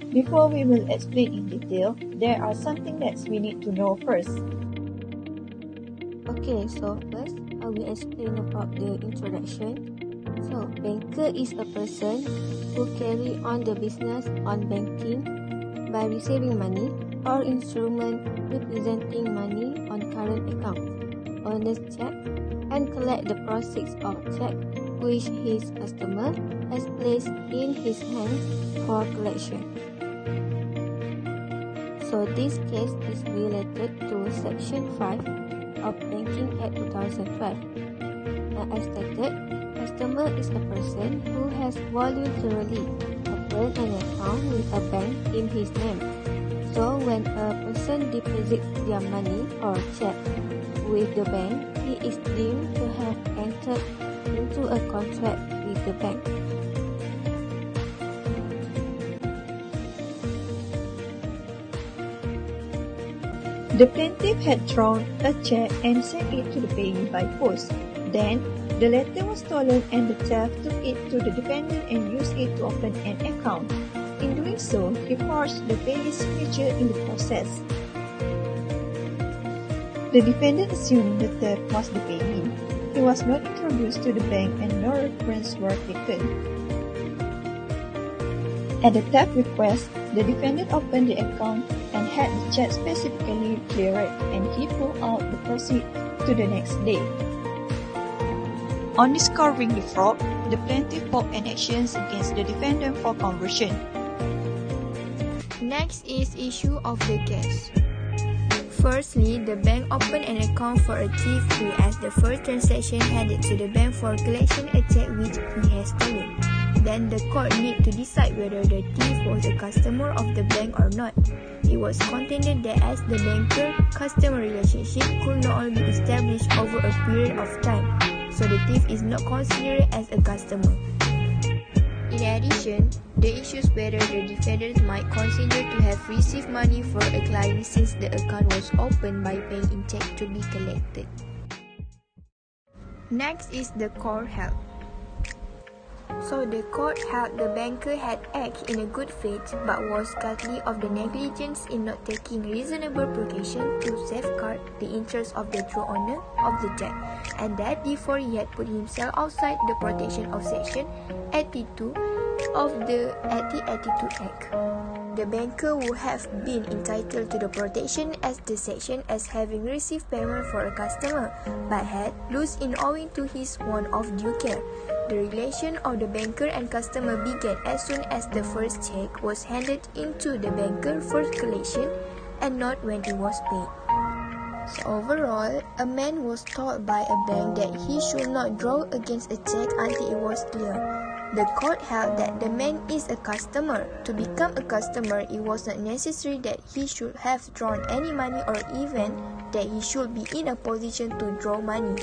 Before we will explain in detail, there are something that we need to know first. Okay, so first I will explain about the introduction. So, banker is a person who carry on the business on banking by receiving money or instrument representing money on current account, honest check, and collect the proceeds of check which his customer has placed in his hands for collection. So this case is related to Section 5 of Banking Act 2005. As stated, customer is a person who has voluntarily opened an account with a bank in his name. So when a person deposits their money or check with the bank, he is deemed to have entered into a contract with the bank. The plaintiff had drawn a check and sent it to the payee by post. Then, the letter was stolen and the thief took it to the defendant and used it to open an account. In doing so, he forged the payee's signature in the process. The defendant assumed the thief was the payee. He was not introduced to the bank and no reference were taken. At the thief request, the defendant opened the account and had the check specifically cleared, and he pulled out the proceeds to the next day. On discovering the fraud, the plaintiff brought an action against the defendant for conversion. Next is issue of the case. Firstly, the bank opened an account for a thief who, as the first transaction, handed to the bank for collection a check which he has stolen. Then the court need to decide whether the thief was a customer of the bank or not. It was contended that as the banker-customer relationship could not only be established over a period of time, so the thief is not considered as a customer. In addition, the issues whether the defendant might consider to have received money for a client since the account was opened by paying in check to be collected. Next is the court held. So the court held the banker had acted in a good faith but was guilty of the negligence in not taking reasonable precaution to safeguard the interests of the true owner of the check, and that therefore he had put himself outside the protection of Section 82 of the 1882 Act. The banker would have been entitled to the protection as the section as having received payment for a customer, but had lost in owing to his want of due care. The relation of the banker and customer began as soon as the first check was handed into the banker for collection and not when it was paid. So overall, a man was told by a bank that he should not draw against a check until it was clear. The court held that the man is a customer. To become a customer, it was not necessary that he should have drawn any money or even that he should be in a position to draw money.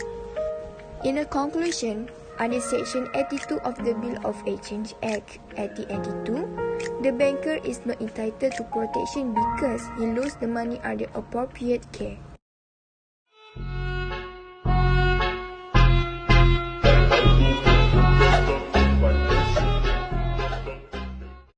In a conclusion, under Section 82 of the Bill of Exchange Act 1882, the banker is not entitled to protection because he lost the money under appropriate care.